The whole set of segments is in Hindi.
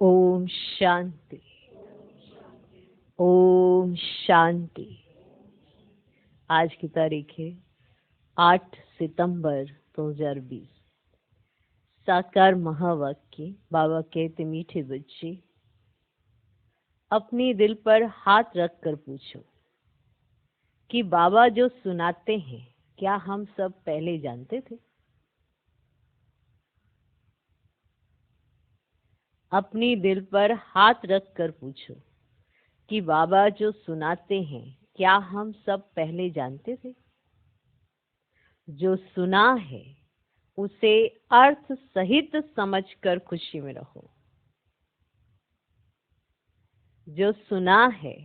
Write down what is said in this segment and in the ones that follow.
ओम शांति। ओम शांति। आज की तारीख है 8 सितंबर 2020। साकार महावाक्य। बाबा कहते, मीठे बच्चे, अपनी दिल पर हाथ रख कर पूछो कि बाबा जो सुनाते हैं क्या हम सब पहले जानते थे? अपनी दिल पर हाथ रख कर पूछो कि बाबा जो सुनाते हैं क्या हम सब पहले जानते थे? जो सुना है उसे अर्थ सहित समझकर खुशी में रहो। जो सुना है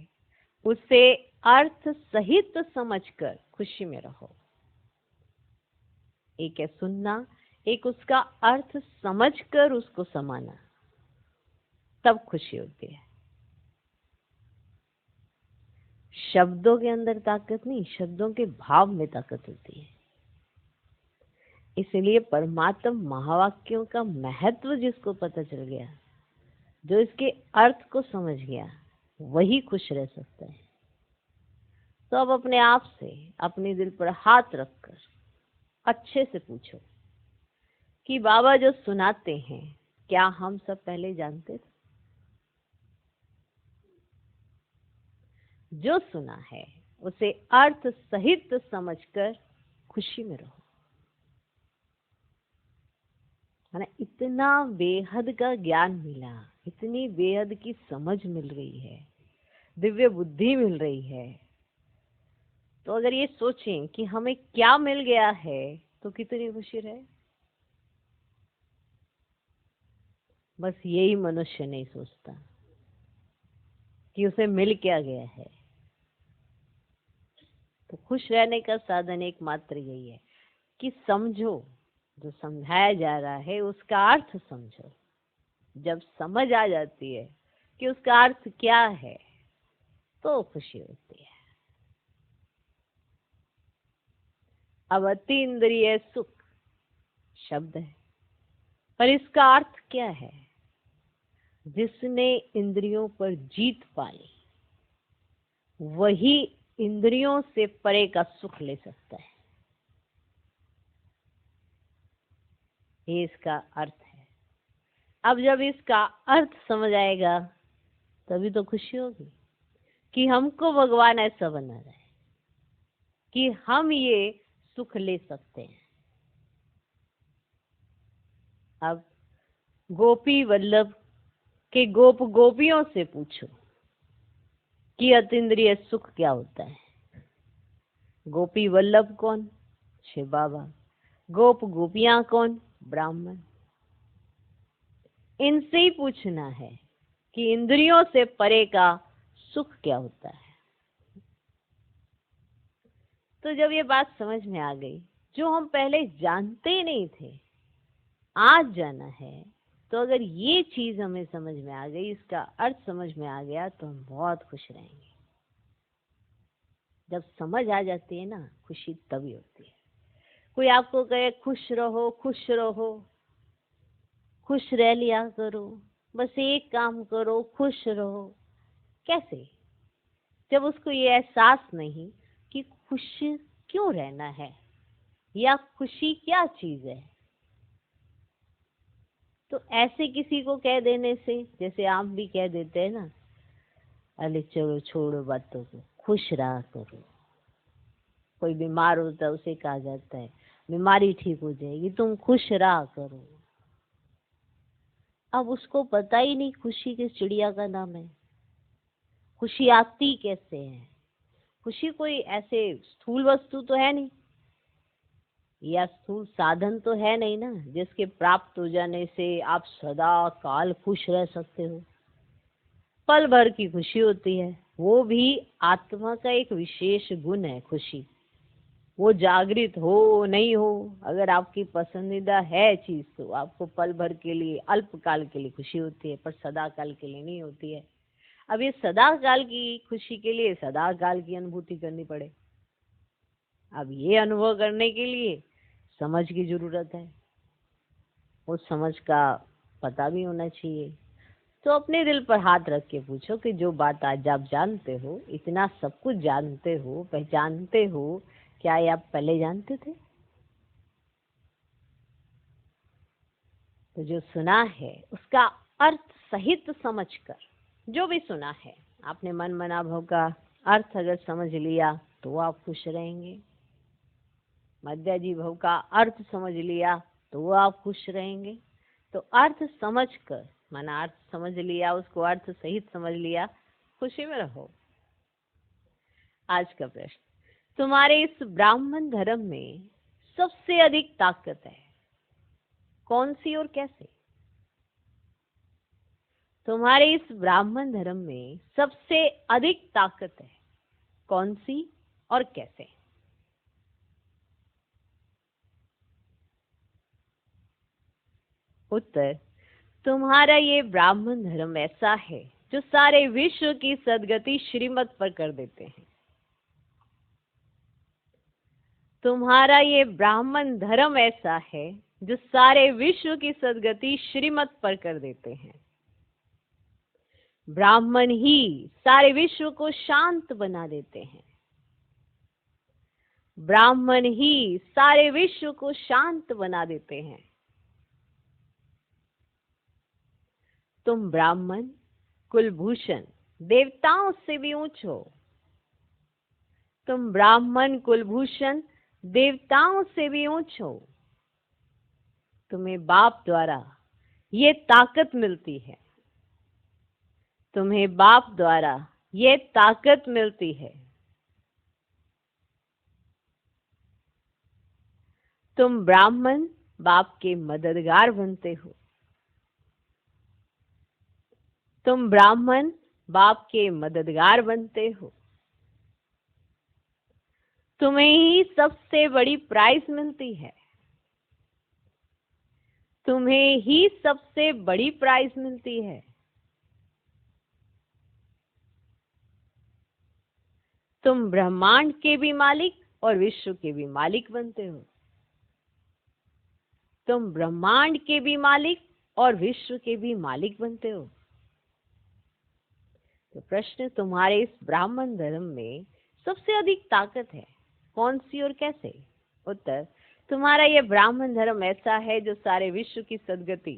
उसे अर्थ सहित समझकर खुशी में रहो। एक है सुनना, एक उसका अर्थ समझकर उसको समाना, तब खुशी होती है। शब्दों के अंदर ताकत नहीं, शब्दों के भाव में ताकत होती है। इसलिए परमात्मा महावाक्यों का महत्व जिसको पता चल गया, जो इसके अर्थ को समझ गया, वही खुश रह सकता है। तो अब अपने आप से अपने दिल पर हाथ रखकर अच्छे से पूछो कि बाबा जो सुनाते हैं क्या हम सब पहले जानते थे? जो सुना है उसे अर्थ सहित समझकर खुशी में रहो। है ना, इतना बेहद का ज्ञान मिला, इतनी बेहद की समझ मिल रही है, दिव्य बुद्धि मिल रही है। तो अगर ये सोचें कि हमें क्या मिल गया है तो कितनी खुशी रहे। बस यही मनुष्य नहीं सोचता कि उसे मिल क्या गया है। तो खुश रहने का साधन एकमात्र यही है कि समझो, जो समझाया जा रहा है उसका अर्थ समझो। जब समझ आ जाती है कि उसका अर्थ क्या है तो खुशी होती है। अब अतीन्द्रिय सुख शब्द है, पर इसका अर्थ क्या है? जिसने इंद्रियों पर जीत पाई वही इंद्रियों से परे का सुख ले सकता है। ये इसका अर्थ है। अब जब इसका अर्थ समझ आएगा तभी तो खुशी होगी कि हमको भगवान ऐसा बना रहा है कि हम ये सुख ले सकते हैं। अब गोपी वल्लभ के गोप गोपियों से पूछो कि अतीन्द्रिय सुख क्या होता है। गोपी वल्लभ कौन? शिव बाबा। गोप गोपियां कौन? ब्राह्मण। इनसे ही पूछना है कि इंद्रियों से परे का सुख क्या होता है। तो जब ये बात समझ में आ गई, जो हम पहले जानते ही नहीं थे, आज जाना है, तो अगर ये चीज हमें समझ में आ गई, इसका अर्थ समझ में आ गया, तो हम बहुत खुश रहेंगे। जब समझ आ जाती है ना, खुशी तभी होती है। कोई आपको कहे खुश रहो, खुश रहो, खुश रह लिया करो, बस एक काम करो, खुश रहो, कैसे? जब उसको ये एहसास नहीं कि खुश क्यों रहना है या खुशी क्या चीज है। तो ऐसे किसी को कह देने से, जैसे आप भी कह देते हैं ना, अरे चलो छोड़ो बातों को, खुश रहा करो। कोई बीमार होता है उसे कहा जाता है बीमारी ठीक हो जाएगी, तुम खुश रहा करो। अब उसको पता ही नहीं खुशी किस चिड़िया का नाम है, खुशी आती कैसे है। खुशी कोई ऐसे स्थूल वस्तु तो है नहीं, या स्थूल साधन तो है नहीं ना, जिसके प्राप्त हो जाने से आप सदा काल खुश रह सकते हो। पल भर की खुशी होती है, वो भी आत्मा का एक विशेष गुण है खुशी। वो जागृत हो नहीं हो, अगर आपकी पसंदीदा है चीज तो आपको पल भर के लिए, अल्पकाल के लिए खुशी होती है, पर सदा काल के लिए नहीं होती है। अब ये सदा काल की खुशी के लिए सदा काल की अनुभूति करनी पड़े। अब ये अनुभव करने के लिए समझ की जरूरत है। उस समझ का पता भी होना चाहिए। तो अपने दिल पर हाथ रख के पूछो कि जो बात आज आप जानते हो, इतना सब कुछ जानते हो, पहचानते हो, क्या ये आप पहले जानते थे? तो जो सुना है उसका अर्थ सहित समझकर, जो भी सुना है आपने मन मना भाव का अर्थ अगर समझ लिया तो आप खुश रहेंगे। मध्याजी भाव का अर्थ समझ लिया तो आप खुश रहेंगे। तो अर्थ समझकर, माना अर्थ समझ लिया, उसको अर्थ सहित समझ लिया, खुशी में रहो। आज का प्रश्न, तुम्हारे इस ब्राह्मण धर्म में सबसे अधिक ताकत है कौन सी और कैसे? तुम्हारे इस ब्राह्मण धर्म में सबसे अधिक ताकत है कौन सी और कैसे? उत्तर, तुम्हारा ये ब्राह्मण धर्म ऐसा है जो सारे विश्व की सद्गति श्रीमत पर कर देते हैं। तुम्हारा ये ब्राह्मण धर्म ऐसा है जो सारे विश्व की सद्गति श्रीमत पर कर देते हैं। ब्राह्मण ही सारे विश्व को शांत बना देते हैं। ब्राह्मण ही सारे विश्व को शांत बना देते हैं। तुम ब्राह्मण कुलभूषण देवताओं से भी ऊंच हो। तुम ब्राह्मण कुलभूषण देवताओं से भी ऊंच हो। तुम्हें बाप द्वारा ये ताकत मिलती है। तुम्हें बाप द्वारा ये ताकत मिलती है। तुम ब्राह्मण बाप के मददगार बनते हो। तुम ब्राह्मण बाप के मददगार बनते हो। तुम्हें ही सबसे बड़ी प्राइज मिलती है। तुम्हें ही सबसे बड़ी प्राइज मिलती है। तुम ब्रह्मांड के भी मालिक और विश्व के भी मालिक बनते हो। तुम ब्रह्मांड के भी मालिक और विश्व के भी मालिक बनते हो। तो प्रश्न, तुम्हारे इस ब्राह्मण धर्म में सबसे अधिक ताकत है कौन सी और कैसे? उत्तर, तुम्हारा यह ब्राह्मण धर्म ऐसा है जो सारे विश्व की सद्गति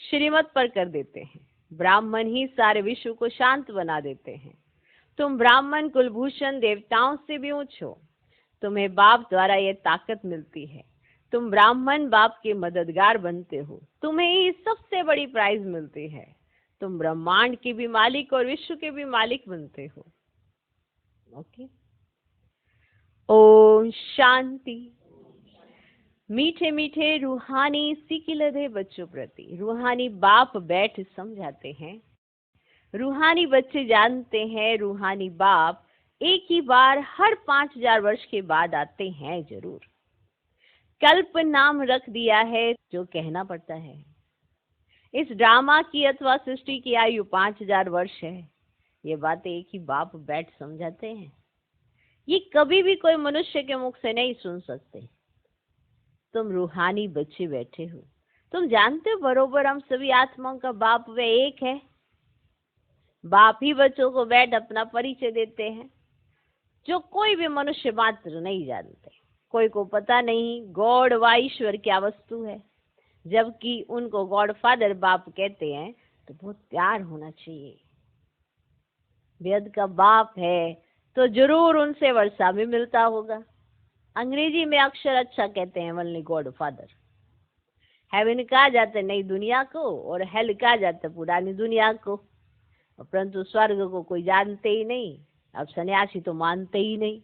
श्रीमत पर कर देते हैं। ब्राह्मण ही सारे विश्व को शांत बना देते हैं। तुम ब्राह्मण कुलभूषण देवताओं से भी ऊंच हो। तुम्हें बाप द्वारा यह ताकत मिलती है। तुम ब्राह्मण बाप के मददगार बनते हो। तुम्हें ही सबसे बड़ी प्राइज मिलती है। तुम ब्रह्मांड के भी मालिक और विश्व के भी मालिक बनते हो। ओके, ओम शांति। मीठे मीठे रूहानी सिकिलधे बच्चों प्रति रूहानी बाप बैठ समझाते हैं। रूहानी बच्चे जानते हैं रूहानी बाप एक ही बार हर 5000 वर्ष के बाद आते हैं जरूर। कल्प नाम रख दिया है जो कहना पड़ता है। इस ड्रामा की अथवा सृष्टि की आयु 5000 वर्ष है। ये बातें एक ही बाप बैठ समझाते हैं। ये कभी भी कोई मनुष्य के मुख से नहीं सुन सकते। तुम रूहानी बच्चे बैठे हो। तुम जानते हो बरोबर हम सभी आत्माओं का बाप वे एक है। बाप ही बच्चों को बैठ अपना परिचय देते हैं जो कोई भी मनुष्य मात्र नहीं जानते। कोई को पता नहीं गॉड व ईश्वर क्या वस्तु है, जबकि उनको गॉड फादर बाप कहते हैं। तो बहुत प्यार होना चाहिए। वेद का बाप है तो जरूर उनसे वर्षा भी मिलता होगा। अंग्रेजी में अक्षर अच्छा कहते हैं ओनली गॉड फादर। हेवन कहा जाता है नई दुनिया को और हेल कहा जाता है पुरानी दुनिया को। परंतु स्वर्ग को कोई जानते ही नहीं। अब सन्यासी तो मानते ही नहीं।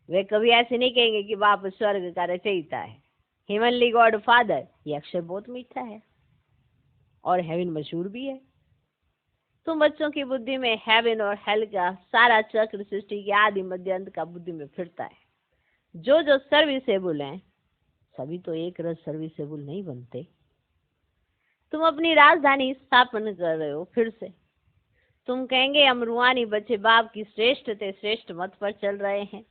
वे कभी ऐसे नहीं कहेंगे कि बाप स्वर्ग का रचयिता है। हेवनली गॉड फादर, ये अक्षर बहुत मीठा है और हेवन मशहूर भी है। तुम बच्चों की बुद्धि में हेवन और हेल का सारा चक्र सृष्टि के आदि मध्य अंत का बुद्धि में फिरता है। जो जो सर्विसेबल हैं सभी तो एक रस सर्विसेबल नहीं बनते। तुम अपनी राजधानी स्थापन कर रहे हो फिर से। तुम कहेंगे हम रूहानी बच्चे बाप की श्रेष्ठ ते श्रेष्ठ मत पर चल रहे हैं।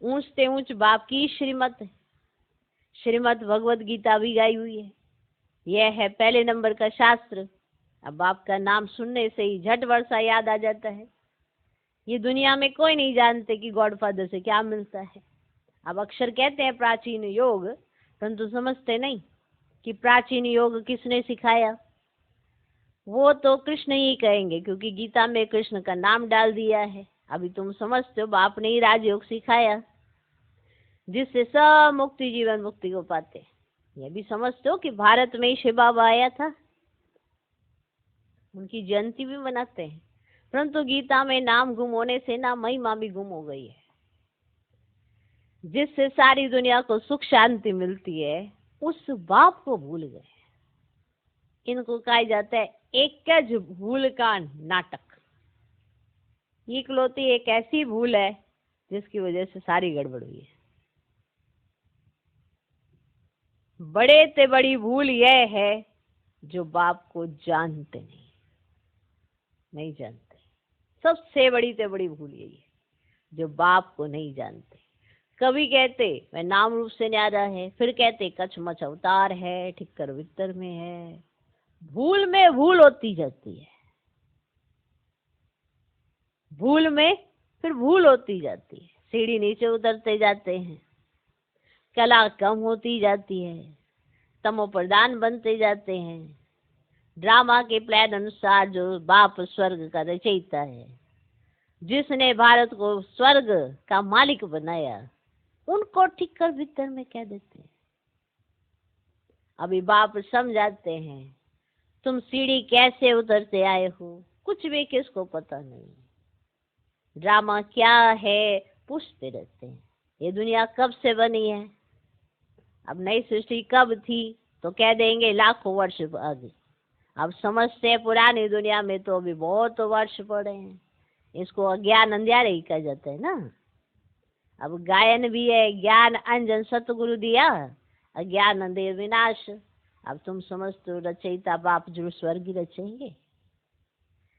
ऊंच ते ऊंच बाप की श्रीमत है। श्रीमत भगवत गीता भी गाई हुई है। यह है पहले नंबर का शास्त्र अब बाप का नाम सुनने से ही झट वर्षा याद आ जाता है। ये दुनिया में कोई नहीं जानते कि गॉडफादर से क्या मिलता है। अब अक्षर कहते हैं प्राचीन योग, परंतु समझते नहीं कि प्राचीन योग किसने सिखाया। वो तो कृष्ण ही कहेंगे, क्योंकि गीता में कृष्ण का नाम डाल दिया है। अभी तुम समझते हो बाप ने ही राजयोग सिखाया, जिससे सब मुक्ति जीवन मुक्ति को पाते। ये भी समझते हो कि भारत में ही शिव बाबा आया था, उनकी जयंती भी मनाते हैं, परंतु गीता में नाम गुम होने से ना महिमा भी गुम हो गई है, जिससे सारी दुनिया को सुख शांति मिलती है। उस बाप को भूल गए। इनको कहा जाता है एकज भूल का नाटक। इकलौती एक ऐसी भूल है जिसकी वजह से सारी गड़बड़ हुई है। बड़े से बड़ी भूल यह है जो बाप को जानते नहीं जानते। सबसे बड़ी से बड़ी भूल यही है, जो बाप को नहीं जानते। कभी कहते वह नाम रूप से न्यारा है, फिर कहते कछ मच अवतार है, ठिक्कर वित्तर में है। भूल में भूल होती जाती है, भूल में फिर भूल होती जाती है। सीढ़ी नीचे उतरते जाते हैं, कला कम होती जाती है, तमो प्रधान बनते जाते हैं। ड्रामा के प्लान अनुसार जो बाप स्वर्ग का रचयिता है, जिसने भारत को स्वर्ग का मालिक बनाया, उनको ठीक कर भीतर में कह देते हैं। अभी बाप समझाते हैं तुम सीढ़ी कैसे उतरते आए हो, कुछ भी किसको पता नहीं। ड्रामा क्या है पूछते रहते हैं। ये दुनिया कब से बनी है, अब नई सृष्टि कब थी, तो कह देंगे लाखों वर्ष आगे। अब समझते हैं पुरानी दुनिया में तो अभी बहुत वर्ष पड़े हैं। इसको अज्ञान अंधियारे ही कहा जाता है ना। अब गायन भी है, ज्ञान अंजन सतगुरु दिया, अज्ञान अंधेर विनाश। अब तुम समझते हो रचयिता बाप जो स्वर्ग रचेंगे।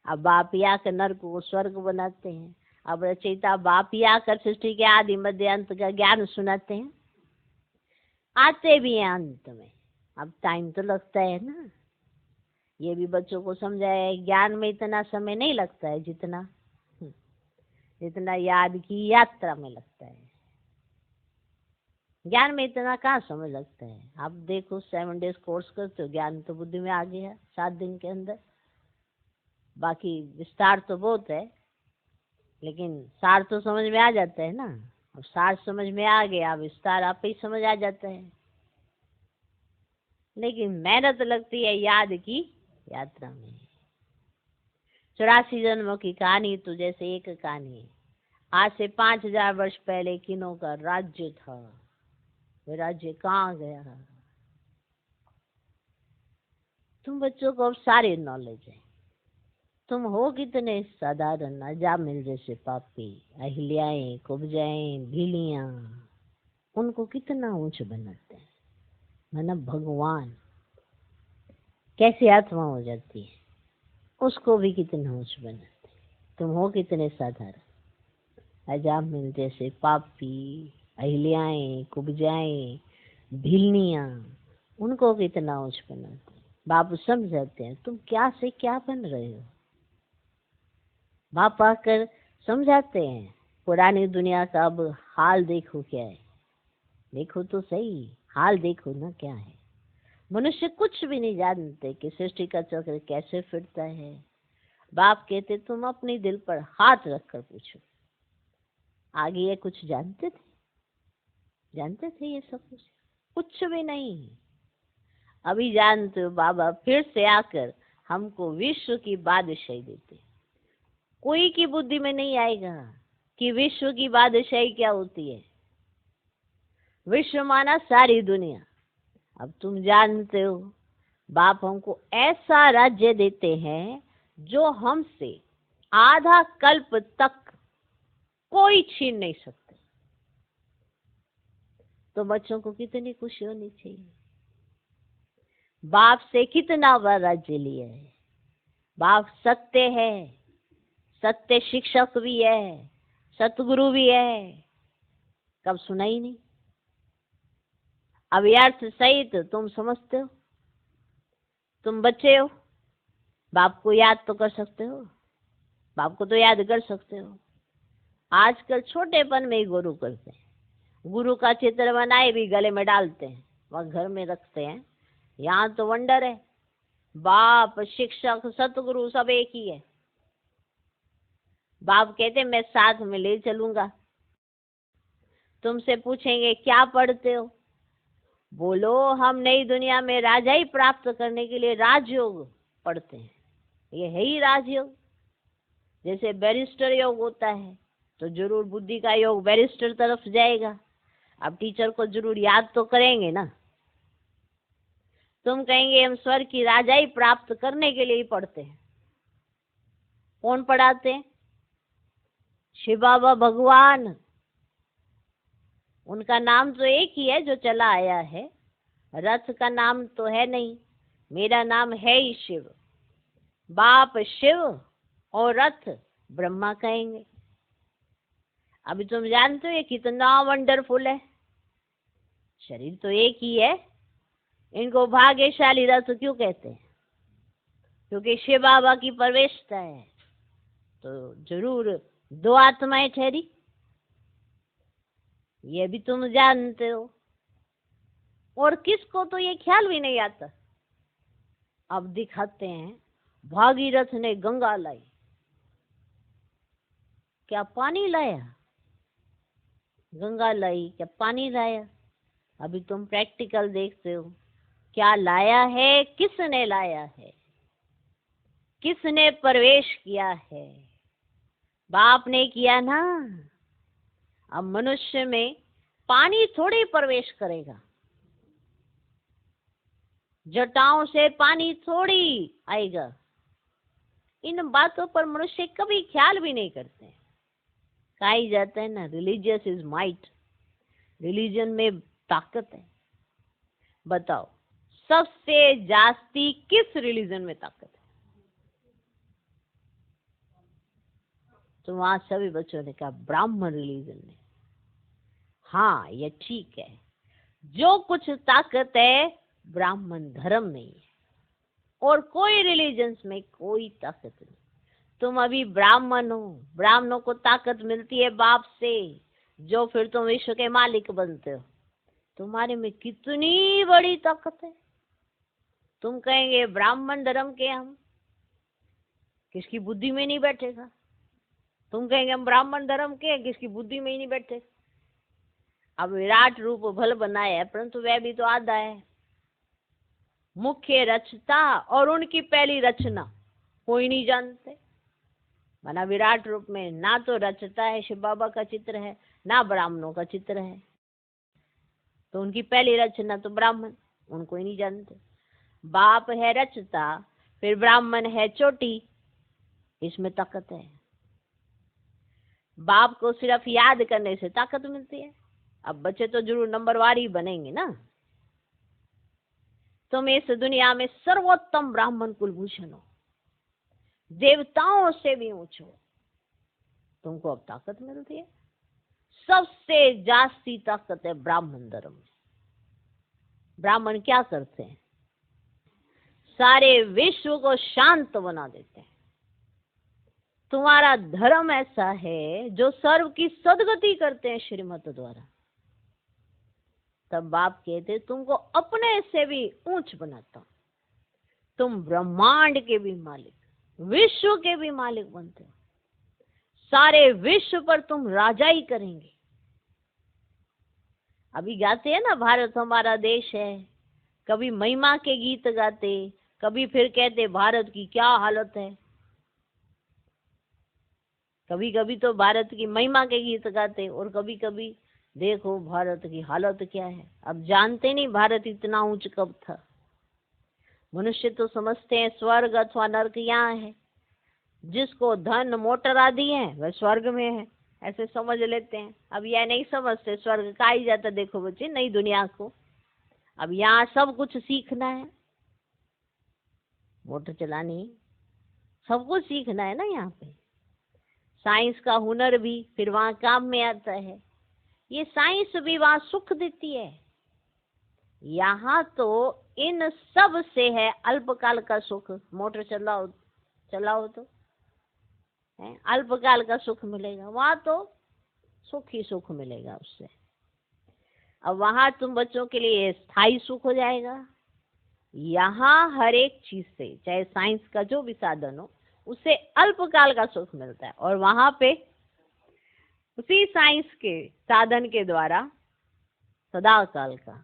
अब बाप ही आकर नरक को स्वर्ग बनाते हैं। अब रचयिता बाप ही आकर सृष्टि के आदि मध्य अंत का ज्ञान सुनाते हैं। आते भी हैं अंत में, अब टाइम तो लगता है ना। ये भी बच्चों को समझाया है, ज्ञान में इतना समय नहीं लगता है जितना याद की यात्रा में लगता है। ज्ञान में इतना कहाँ समय लगता है। आप देखो 7 डेज कोर्स करते हो, ज्ञान तो बुद्धि में आ गया 7 दिन के अंदर। बाकी विस्तार तो बहुत है, लेकिन सार तो समझ में आ जाता है ना। अब सार समझ में आ गया, विस्तार आप ही समझ आ जाता है। लेकिन मेहनत लगती है याद की यात्रा में। 84 जन्मों की कहानी तो जैसे एक कहानी है। आज से 5000 वर्ष पहले किन्हों का राज्य था, वो राज्य कहाँ गया। तुम बच्चों को अब सारी नॉलेज है। तुम हो कितने साधारण, अजामिल जैसे पापी, अहिल्याएं, कुब्जाएं, भीलियां, उनको कितना ऊंच बनाते हैं। मतलब भगवान कैसी आत्मा हो जाती है, उसको भी कितना ऊंच बनाते हैं। तुम हो कितने साधारण, अजामिल जैसे पापी, अहिल्याएं, कुब्जाएं, भीलनियां, उनको कितना ऊंच बनाते हैं। बाप समझाते हैं तुम क्या से क्या बन रहे हो। बाप आकर समझाते हैं पुरानी दुनिया का अब हाल देखो क्या है। देखो तो सही, हाल देखो ना क्या है। मनुष्य कुछ भी नहीं जानते कि सृष्टि का चक्र कैसे फिरता है। बाप कहते तुम अपने दिल पर हाथ रखकर पूछो। आगे ये कुछ जानते थे ये सब कुछ भी नहीं। अभी जानते हो बाबा फिर से आकर हमको विश्व की बादशाही देते। कोई की बुद्धि में नहीं आएगा कि विश्व की बादशाही क्या होती है। विश्व माना सारी दुनिया। अब तुम जानते हो बाप हमको ऐसा राज्य देते हैं जो हमसे आधा कल्प तक कोई छीन नहीं सकते। तो बच्चों को कितनी खुशी होनी चाहिए। बाप से कितना बड़ा राज्य लिया है। बाप सत्य है, सत्य शिक्षक भी है, सतगुरु भी है। कब सुना ही नहीं। अब अर्थ सही तो तुम समझते हो, तुम बच्चे हो, बाप को याद तो कर सकते हो, बाप को तो याद कर सकते हो। आजकल छोटेपन में ही गुरु करते हैं, गुरु का चित्र बनाए भी गले में डालते हैं, वह घर में रखते हैं। यहाँ तो वंडर है, बाप शिक्षक सतगुरु सब एक ही है। बाप कहते मैं साथ में ले चलूंगा। तुमसे पूछेंगे क्या पढ़ते हो, बोलो हम नई दुनिया में राजाई प्राप्त करने के लिए राजयोग पढ़ते हैं। ये है ही राजयोग। जैसे बैरिस्टर योग होता है तो जरूर बुद्धि का योग बैरिस्टर तरफ जाएगा। अब टीचर को जरूर याद तो करेंगे ना। तुम कहेंगे हम स्वर्ग की राजाई प्राप्त करने के लिए ही पढ़ते हैं। कौन पढ़ाते हैं? शिव बाबा भगवान। उनका नाम तो एक ही है जो चला आया है, रथ का नाम तो है नहीं। मेरा नाम है ही शिव। बाप शिव और रथ ब्रह्मा कहेंगे। अभी तुम जानते हो ये कितना वंडरफुल है। शरीर तो एक ही है, इनको भाग्यशाली रथ क्यों कहते हैं? क्योंकि शिव बाबा की प्रवेशता है। तो जरूर दो आत्माएं ठहरी, ये भी तुम जानते हो। और किसको तो ये ख्याल भी नहीं आता। अब दिखाते हैं, भागीरथ ने गंगा लाई, क्या पानी लाया? गंगा लाई, क्या पानी लाया? अभी तुम प्रैक्टिकल देखते हो, क्या लाया है, किसने लाया है, किसने प्रवेश किया है? बाप ने किया ना। अब मनुष्य में पानी थोड़ी प्रवेश करेगा, जटाओं से पानी थोड़ी आएगा। इन बातों पर मनुष्य कभी ख्याल भी नहीं करते। कहा ही जाता है ना, रिलीजियस इज माइट, रिलीजन में ताकत है। बताओ सबसे जास्ती किस रिलीजन में ताकत है? तो वहां सभी बच्चों ने कहा ब्राह्मण रिलीजन में। हाँ ये ठीक है, जो कुछ ताकत है ब्राह्मण धर्म में ही है, और कोई रिलीजन्स में कोई ताकत नहीं। तुम अभी ब्राह्मण हो, ब्राह्मणों को ताकत मिलती है बाप से, जो फिर तुम विश्व के मालिक बनते हो। तुम्हारे में कितनी बड़ी ताकत है। तुम कहेंगे ब्राह्मण धर्म के हम, किसकी बुद्धि में नहीं बैठेगा। तुम कहेंगे हम ब्राह्मण धर्म के, किसकी बुद्धि में ही नहीं बैठे। अब विराट रूप भल बनाया है, परंतु वह भी तो आधा है। मुख्य रचता और उनकी पहली रचना कोई नहीं जानते। माना विराट रूप में ना तो रचता है शिव बाबा का चित्र है, ना ब्राह्मणों का चित्र है। तो उनकी पहली रचना तो ब्राह्मण, उनको ही नहीं जानते। बाप है रचता, फिर ब्राह्मण है चोटी, इसमें ताकत है। बाप को सिर्फ याद करने से ताकत मिलती है। अब बच्चे तो जरूर नंबरवार ही बनेंगे ना। तुम इस दुनिया में सर्वोत्तम ब्राह्मण कुलभूषण हो, देवताओं से भी ऊंचे हो, तुमको अब ताकत मिलती है। सबसे जास्ती ताकत है ब्राह्मण धर्म में। ब्राह्मण क्या करते हैं? सारे विश्व को शांत बना देते हैं। तुम्हारा धर्म ऐसा है जो सर्व की सदगति करते हैं श्रीमत द्वारा। तब बाप कहते तुमको अपने से भी ऊंच बनाता हूं। तुम ब्रह्मांड के भी मालिक, विश्व के भी मालिक बनते हो। सारे विश्व पर तुम राजाई करेंगे। अभी गाते हैं ना भारत हमारा देश है, कभी महिमा के गीत गाते, कभी फिर कहते भारत की क्या हालत है। कभी कभी तो भारत की महिमा के गीत गाते, और कभी कभी देखो भारत की हालत क्या है। अब जानते नहीं भारत इतना ऊंच कब था। मनुष्य तो समझते हैं स्वर्ग अथवा नर्क यहाँ है, जिसको धन मोटर आदि है वह स्वर्ग में है, ऐसे समझ लेते हैं। अब यह नहीं समझते स्वर्ग का ही जाता। देखो बच्चे नई दुनिया को, अब यहाँ सब कुछ सीखना है, मोटर चलानी, सब कुछ सीखना है ना। यहाँ पे साइंस का हुनर भी फिर वहाँ काम में आता है। ये साइंस भी वहाँ सुख देती है। यहाँ तो इन सब से है अल्पकाल का सुख। मोटर चलाओ चलाओ तो है, अल्पकाल का सुख मिलेगा, वहां तो सुख ही सुख मिलेगा उससे। अब वहां तुम बच्चों के लिए स्थायी सुख हो जाएगा। यहाँ हर एक चीज से, चाहे साइंस का जो भी साधन हो, उससे अल्पकाल का सुख मिलता है, और वहां पे उसी साइंस के साधन के द्वारा सदा काल का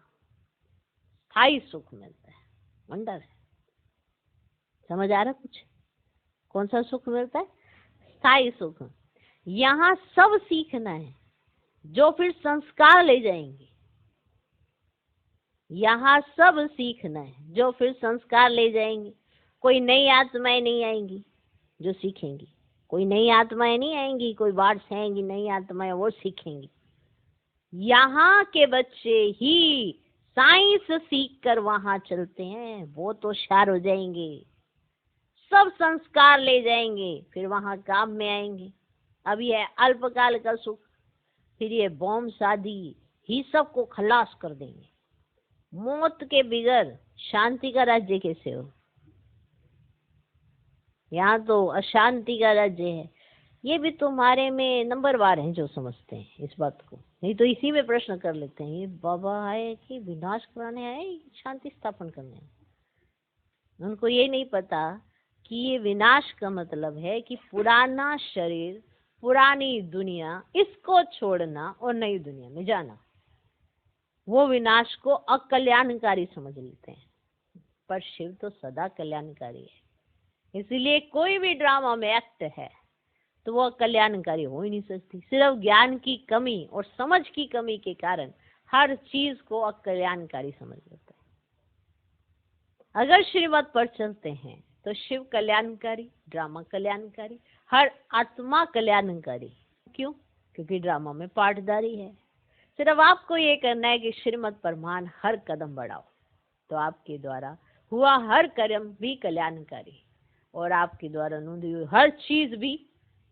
स्थायी सुख मिलता है। वंडर है। समझ आ रहा कुछ? कौन सा सुख मिलता है? स्थायी सुख। यहाँ सब सीखना है जो फिर संस्कार ले जाएंगे। यहाँ सब सीखना है जो फिर संस्कार ले जाएंगे। कोई नई आत्माएं नहीं आएंगी जो सीखेंगी, कोई नई आत्माएं नहीं आएंगी, कोई बाढ़ से आएंगी नई आत्माएं, वो सीखेंगी। यहाँ के बच्चे ही साइंस सीख कर वहां चलते हैं, वो तो होशियार हो जाएंगे, सब संस्कार ले जाएंगे, फिर वहां काम में आएंगे। अब ये अल्पकाल का सुख, फिर ये बॉम्ब शादी ही सबको खलास कर देंगे। मौत के बिगर शांति का राज्य कैसे हो? यहाँ तो अशांति का राज्य है। ये भी तुम्हारे में नंबरवार हैं जो समझते हैं इस बात को, नहीं तो इसी में प्रश्न कर लेते हैं, ये बाबा आए कि विनाश कराने आए, शांति स्थापन करने आए। उनको ये नहीं पता कि ये विनाश का मतलब है कि पुराना शरीर, पुरानी दुनिया, इसको छोड़ना और नई दुनिया में जाना। वो विनाश को अकल्याणकारी समझ लेते हैं, पर शिव तो सदा कल्याणकारी है। इसीलिए कोई भी ड्रामा में एक्ट है तो वो कल्याणकारी हो ही नहीं सकती। सिर्फ ज्ञान की कमी और समझ की कमी के कारण हर चीज को अकल्याणकारी समझ लेते हैं। अगर श्रीमत पर चलते हैं तो शिव कल्याणकारी, ड्रामा कल्याणकारी, हर आत्मा कल्याणकारी। क्यों? क्योंकि ड्रामा में पार्टदारी है। सिर्फ आपको ये करना है कि श्रीमत पर मान हर कदम बढ़ाओ, तो आपके द्वारा हुआ हर कर्म भी कल्याणकारी और आपके द्वारा अनुभूति हुई हर चीज भी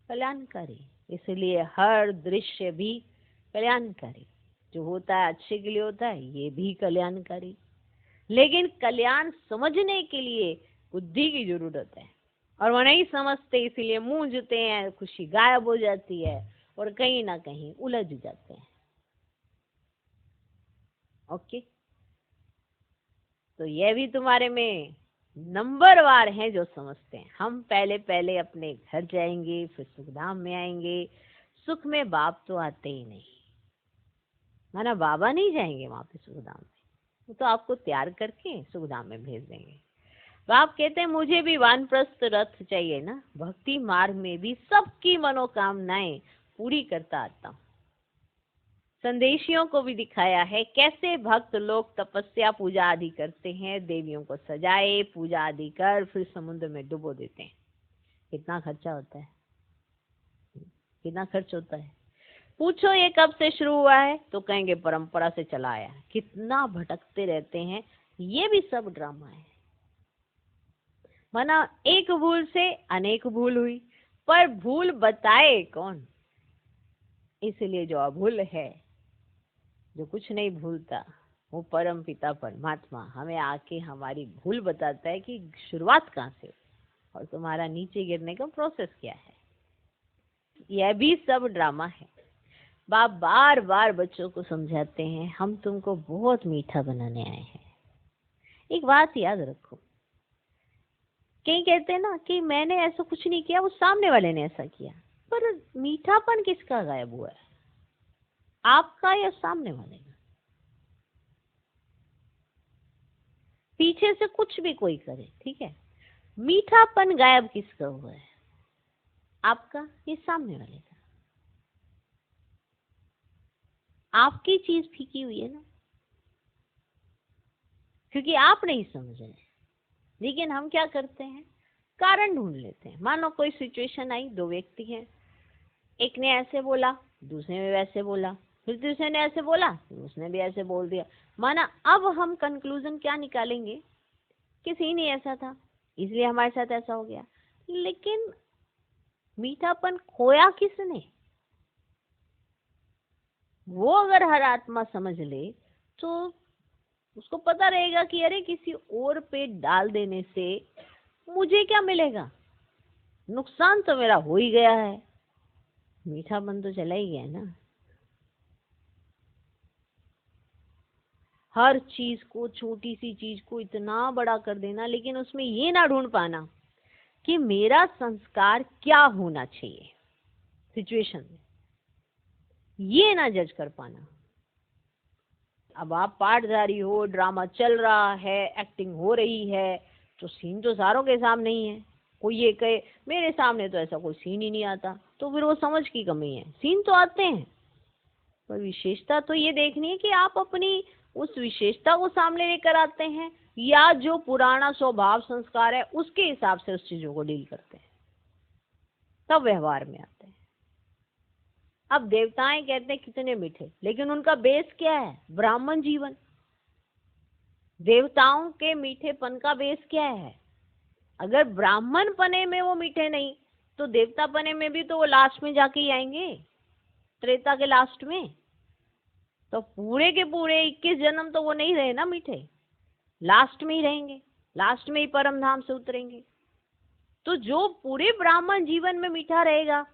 कल्याणकारी। इसलिए हर दृश्य भी कल्याणकारी। जो होता है अच्छे के लिए होता है, ये भी कल्याणकारी। लेकिन कल्याण समझने के लिए बुद्धि की जरूरत है, और वो नहीं समझते, इसीलिए मूंझते हैं, खुशी गायब हो जाती है और कहीं ना कहीं उलझ जाते हैं। ओके, तो ये भी तुम्हारे में नंबरवार हैं जो समझते हैं। हम पहले पहले अपने घर जाएंगे, फिर सुखधाम में आएंगे। सुख में बाप तो आते ही नहीं, माना बाबा नहीं जाएंगे वहां पे सुखधाम में, वो तो आपको तैयार करके सुखधाम में भेज देंगे। बाप कहते हैं मुझे भी वानप्रस्थ रथ चाहिए ना, भक्ति मार्ग में भी सबकी मनोकामनाएं पूरी करता आता हूँ। संदेशियों को भी दिखाया है कैसे भक्त लोग तपस्या पूजा आदि करते हैं, देवियों को सजाए, पूजा आदि कर फिर समुद्र में डुबो देते हैं। कितना खर्चा होता है, कितना खर्च होता है। पूछो ये कब से शुरू हुआ है तो कहेंगे परंपरा से चला आया। कितना भटकते रहते हैं। ये भी सब ड्रामा है। माना एक भूल से अनेक भूल हुई, पर भूल बताए कौन? इसलिए जो अभूल है, जो कुछ नहीं भूलता, वो परम पिता परमात्मा हमें आके हमारी भूल बताता है कि शुरुआत कहाँ से और तुम्हारा नीचे गिरने का प्रोसेस क्या है। यह भी सब ड्रामा है। बाप बार बार बच्चों को समझाते हैं, हम तुमको बहुत मीठा बनाने आए हैं। एक बात याद रखो, कई कहते हैं ना कि मैंने ऐसा कुछ नहीं किया, वो सामने वाले ने ऐसा किया। पर मीठापन किसका गायब हुआ है, आपका या सामने वाले का? पीछे से कुछ भी कोई करे, ठीक है, मीठापन गायब किसका हुआ है, आपका या सामने वाले का? आपकी चीज फीकी हुई है ना, क्योंकि आप नहीं समझ रहे। लेकिन हम क्या करते हैं, कारण ढूंढ लेते हैं। मानो कोई सिचुएशन आई, दो व्यक्ति हैं, एक ने ऐसे बोला, दूसरे ने वैसे बोला, फिर दूसरे ने ऐसे बोला, उसने भी ऐसे बोल दिया। माना अब हम कंक्लूजन क्या निकालेंगे कि सीन ही ऐसा था इसलिए हमारे साथ ऐसा हो गया। लेकिन मीठापन खोया किसने? वो अगर हर आत्मा समझ ले तो उसको पता रहेगा कि अरे किसी और पे डाल देने से मुझे क्या मिलेगा। नुकसान तो मेरा हो ही गया है, मीठापन तो चला ही गया ना। हर चीज को, छोटी सी चीज को इतना बड़ा कर देना, लेकिन उसमें ये ना ढूंढ पाना कि मेरा संस्कार क्या होना चाहिए सिचुएशन में, ये ना जज कर पाना। अब आप पाठधारी हो, ड्रामा चल रहा है, एक्टिंग हो रही है, तो सीन तो सारों के सामने ही है। कोई ये कहे मेरे सामने तो ऐसा कोई सीन ही नहीं आता, तो फिर वो समझ की कमी है। सीन तो आते हैं, पर विशेषता तो ये देखनी है कि आप अपनी उस विशेषता को सामने लेकर आते हैं, या जो पुराना स्वभाव संस्कार है उसके हिसाब से उस चीजों को डील करते हैं, तब व्यवहार में आते हैं। अब देवताएं कहते हैं कितने मीठे, लेकिन उनका बेस क्या है? ब्राह्मण जीवन। देवताओं के मीठेपन का बेस क्या है? अगर ब्राह्मण पने में वो मीठे नहीं, तो देवता पने में भी तो वो लास्ट में जाके ही आएंगे, त्रेता के लास्ट में। तो पूरे के पूरे 21 जन्म तो वो नहीं रहे ना मीठे, लास्ट में ही रहेंगे, लास्ट में ही परम धाम से उतरेंगे। तो जो पूरे ब्राह्मण जीवन में मीठा रहेगा,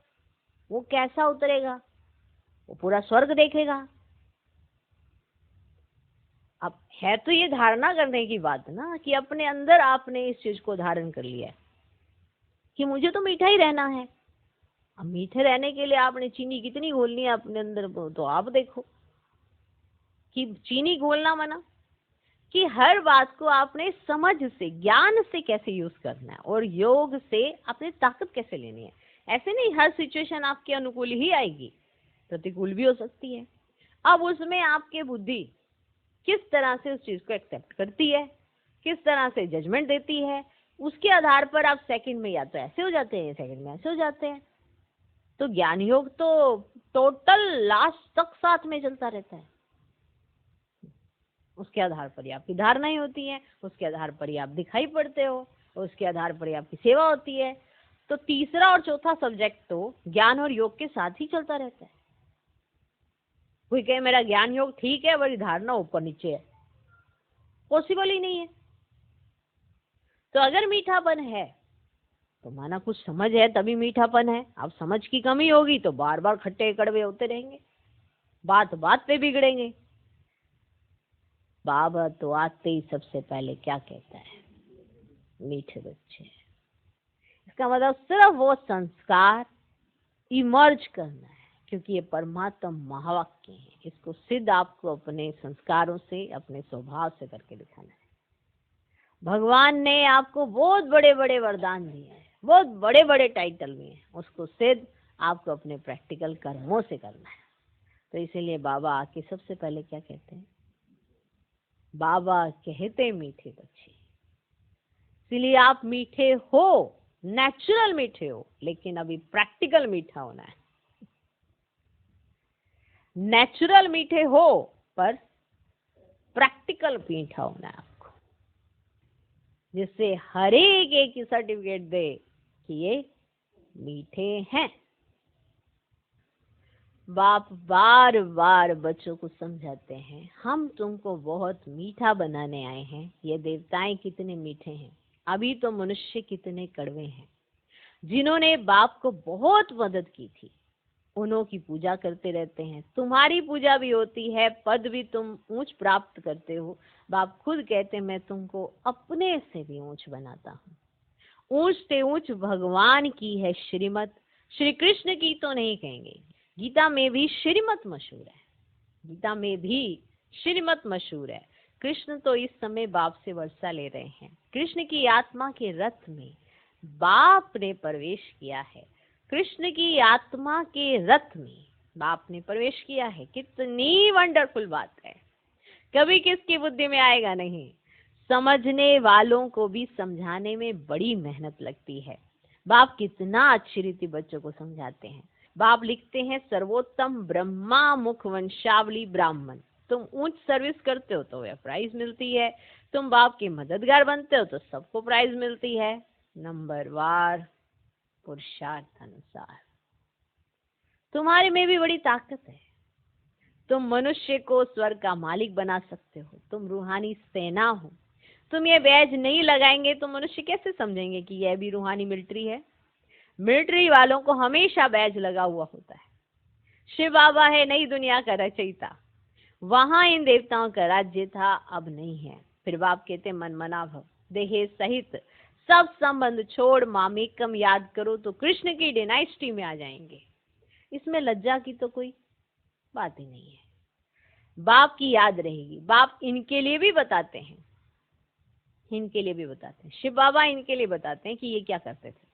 वो कैसा उतरेगा? वो पूरा स्वर्ग देखेगा। अब है तो ये धारणा करने की बात ना, कि अपने अंदर आपने इस चीज को धारण कर लिया है कि मुझे तो मीठा ही रहना है। अब मीठे रहने के लिए आपने चीनी कितनी घोलनी है अपने अंदर, तो आप देखो कि चीनी घोलना मना, कि हर बात को आपने समझ से, ज्ञान से कैसे यूज करना है, और योग से अपनी ताकत कैसे लेनी है। ऐसे नहीं हर सिचुएशन आपके अनुकूल ही आएगी, प्रतिकूल भी हो सकती है। अब उसमें आपकी बुद्धि किस तरह से उस चीज को एक्सेप्ट करती है, किस तरह से जजमेंट देती है, उसके आधार पर आप सेकंड में या तो ऐसे हो जाते हैं, सेकंड में ऐसे हो जाते हैं। तो ज्ञान योग तो टोटल लास्ट तक साथ में चलता रहता है। उसके आधार पर ही आपकी धारणाएं होती हैं, उसके आधार पर ही आप दिखाई पड़ते हो, उसके आधार पर ही आपकी सेवा होती है। तो तीसरा और चौथा सब्जेक्ट तो ज्ञान और योग के साथ ही चलता रहता है। कोई कहे मेरा ज्ञान योग ठीक है, बड़ी धारणा ऊपर नीचे है, पॉसिबल ही नहीं है। तो अगर मीठापन है तो माना कुछ समझ है तभी मीठापन है। अब समझ की कमी होगी तो बार बार खट्टे कड़वे होते रहेंगे, बात बात पे बिगड़ेंगे। बाबा तो आते ही सबसे पहले क्या कहता है? मीठे बच्चे। इसका मतलब सिर्फ वो संस्कार इमर्ज करना है, क्योंकि ये परमात्मा महावाक्य है। इसको सिद्ध आपको अपने संस्कारों से, अपने स्वभाव से करके दिखाना है। भगवान ने आपको बहुत बड़े बड़े वरदान दिए हैं, बहुत बड़े बड़े टाइटल दिए हैं, उसको सिद्ध आपको अपने प्रैक्टिकल कर्मों से करना है। तो इसीलिए बाबा आके सबसे पहले क्या कहते हैं? बाबा कहते मीठे बच्चे। इसीलिए आप मीठे हो, नेचुरल मीठे हो, लेकिन अभी प्रैक्टिकल मीठा होना है। नेचुरल मीठे हो पर प्रैक्टिकल मीठा होना है आपको, जिससे हर एक की सर्टिफिकेट दे कि ये मीठे हैं। बाप बार बार बच्चों को समझाते हैं, हम तुमको बहुत मीठा बनाने आए हैं। ये देवताएं कितने मीठे हैं, अभी तो मनुष्य कितने कड़वे हैं। जिन्होंने बाप को बहुत मदद की थी, उन्हों की पूजा करते रहते हैं। तुम्हारी पूजा भी होती है, पद भी तुम ऊंच प्राप्त करते हो। बाप खुद कहते हैं मैं तुमको अपने से भी ऊंच बनाता हूँ। ऊंच से ऊंच भगवान की है श्रीमत, श्री कृष्ण की तो नहीं कहेंगे। गीता में भी श्रीमत मशहूर है, गीता में भी श्रीमत मशहूर है। कृष्ण तो इस समय बाप से वर्षा ले रहे हैं। कृष्ण की आत्मा के रथ में बाप ने प्रवेश किया है, कृष्ण की आत्मा के रथ में बाप ने प्रवेश किया है। कितनी वंडरफुल बात है, कभी किसकी बुद्धि में आएगा नहीं। समझने वालों को भी समझाने में बड़ी मेहनत लगती है। बाप कितना अच्छी रीति बच्चों को समझाते हैं। बाप लिखते हैं सर्वोत्तम ब्रह्मा मुख वंशावली ब्राह्मण। तुम ऊंच सर्विस करते हो तो वह प्राइज मिलती है, तुम बाप के मददगार बनते हो तो सबको प्राइज मिलती है, नंबरवार पुरुषार्थ अनुसार। तुम्हारे में भी बड़ी ताकत है, तुम मनुष्य को स्वर्ग का मालिक बना सकते हो, तुम रूहानी सेना हो। तुम ये बैज नहीं लगाएंगे तो मनुष्य कैसे समझेंगे कि यह भी रूहानी मिलिट्री है। मिलिट्री वालों को हमेशा बैज लगा हुआ होता है। शिव बाबा है नई दुनिया का रचयिता, वहां इन देवताओं का राज्य था, अब नहीं है। फिर बाप कहते मन मना भव, देहे सहित सब संबंध छोड़ मामेकम याद करो तो कृष्ण की डायनेस्टी में आ जाएंगे। इसमें लज्जा की तो कोई बात ही नहीं है। बाप की याद रहेगी। बाप इनके लिए भी बताते हैं, इनके लिए भी बताते हैं। शिव बाबा इनके लिए बताते हैं कि ये क्या करते थे।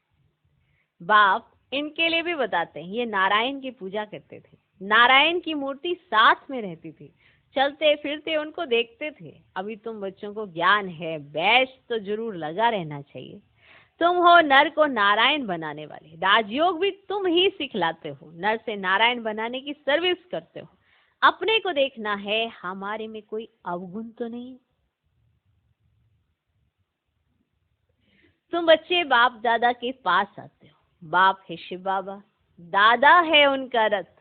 बाप इनके लिए भी बताते हैं, ये नारायण की पूजा करते थे, नारायण की मूर्ति साथ में रहती थी, चलते फिरते उनको देखते थे। अभी तुम बच्चों को ज्ञान है, बैच तो जरूर लगा रहना चाहिए। तुम हो नर को नारायण बनाने वाले, राजयोग भी तुम ही सिखलाते हो, नर से नारायण बनाने की सर्विस करते हो। अपने को देखना है, हमारे में कोई अवगुण तो नहीं। तुम बच्चे बाप दादा के पास आते हो, बाप है शिव बाबा, दादा है उनका रथ,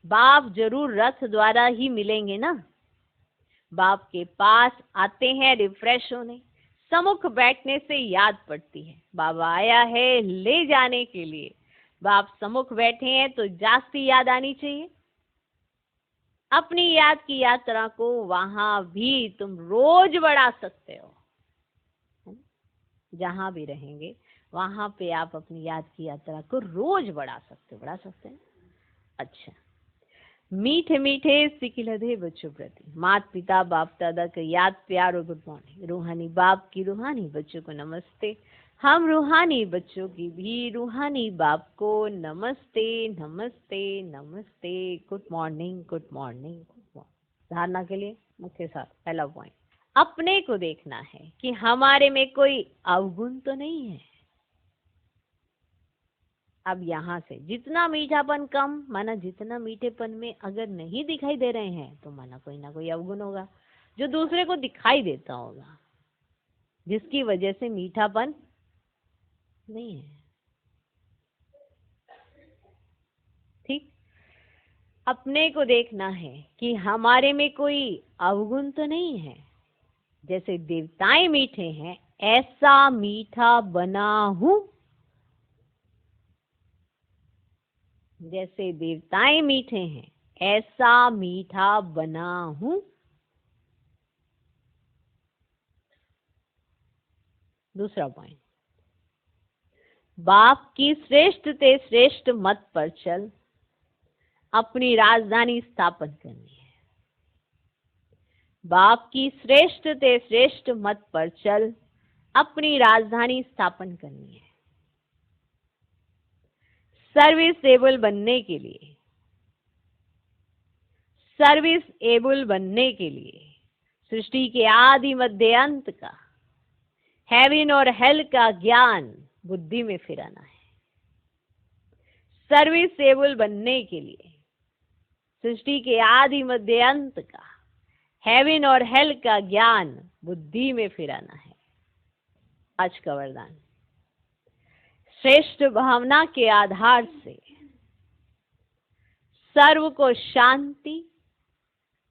बाप जरूर रथ द्वारा ही मिलेंगे ना। बाप के पास आते हैं रिफ्रेश होने, सम्मुख बैठने से याद पड़ती है बाबा आया है ले जाने के लिए। बाप सम्मुख बैठे हैं तो जास्ती याद आनी चाहिए। अपनी याद की यात्रा को वहां भी तुम रोज बढ़ा सकते हो, जहां भी रहेंगे वहां पे आप अपनी याद की यात्रा को रोज बढ़ा सकते हैं। अच्छा, मीठे मीठे सिकिलधे बच्चों प्रति माता पिता बाप दादा का याद प्यार और गुड मॉर्निंग। रूहानी बाप की रूहानी बच्चों को नमस्ते। हम रूहानी बच्चों की भी रूहानी बाप को नमस्ते नमस्ते नमस्ते। Good morning good morning good morning. धारणा के लिए मुख्य साथ पहला पॉइंट, अपने को देखना है कि हमारे में कोई अवगुण तो नहीं है। अब यहां से जितना मीठापन कम, माना जितना मीठेपन में अगर नहीं दिखाई दे रहे हैं तो माना कोई ना कोई अवगुण होगा जो दूसरे को दिखाई देता होगा, जिसकी वजह से मीठापन नहीं है। ठीक, अपने को देखना है कि हमारे में कोई अवगुण तो नहीं है। जैसे देवताएं मीठे हैं, ऐसा मीठा बना हूं। जैसे देवताएं मीठे हैं, ऐसा मीठा बना हूं। दूसरा पॉइंट, बाप की श्रेष्ठ ते श्रेष्ठ मत पर चल, अपनी राजधानी स्थापन करनी है। बाप की श्रेष्ठ ते श्रेष्ठ मत पर चल, अपनी राजधानी स्थापन करनी है। सर्विस एबल बनने के लिए, सर्विस एबल बनने के लिए सृष्टि के आदि मध्य अंत का, हेवन और हेल का ज्ञान बुद्धि में फिराना है। सर्विस एबल बनने के लिए सृष्टि के आदि मध्य अंत का, हेवन और हेल का ज्ञान बुद्धि में फिराना है। आज का वरदान, श्रेष्ठ भावना के आधार से सर्व को शांति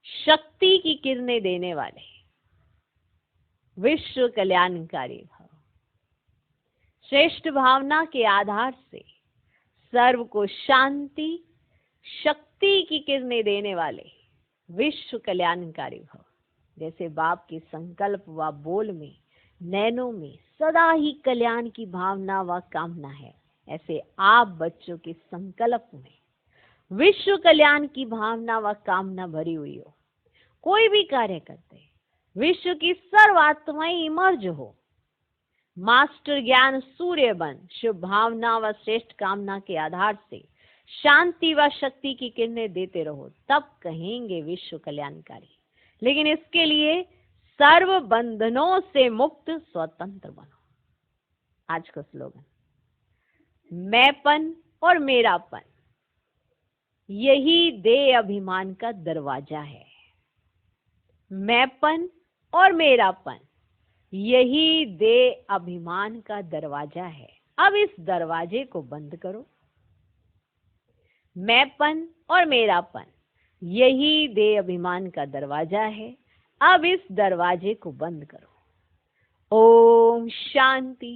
शक्ति की किरणें देने वाले विश्व कल्याणकारी भव। श्रेष्ठ भावना के आधार से सर्व को शांति शक्ति की किरणें देने वाले विश्व कल्याणकारी भव। जैसे बाप के संकल्प व बोल में, नैनों में सदा ही कल्याण की भावना व कामना है, ऐसे आप बच्चों के संकल्प में विश्व कल्याण की भावना व कामना भरी हुई हो। कोई भी कार्य करते विश्व की सर्व आत्माएं इमर्ज हो, मास्टर ज्ञान सूर्य बन, शुभ भावना व श्रेष्ठ कामना के आधार से शांति व शक्ति की किरणें देते रहो, तब कहेंगे विश्व कल्याणकारी। लेकिन इसके लिए सर्व बंधनों से मुक्त स्वतंत्र बनो। आज का स्लोगन, मैंपन और मेरापन यही दे अभिमान का दरवाजा है। मैंपन और मेरापन यही दे अभिमान का दरवाजा है। अब इस दरवाजे को बंद करो। मैंपन और मेरापन यही दे अभिमान का दरवाजा है। अब इस दरवाजे को बंद करो। ओम शांति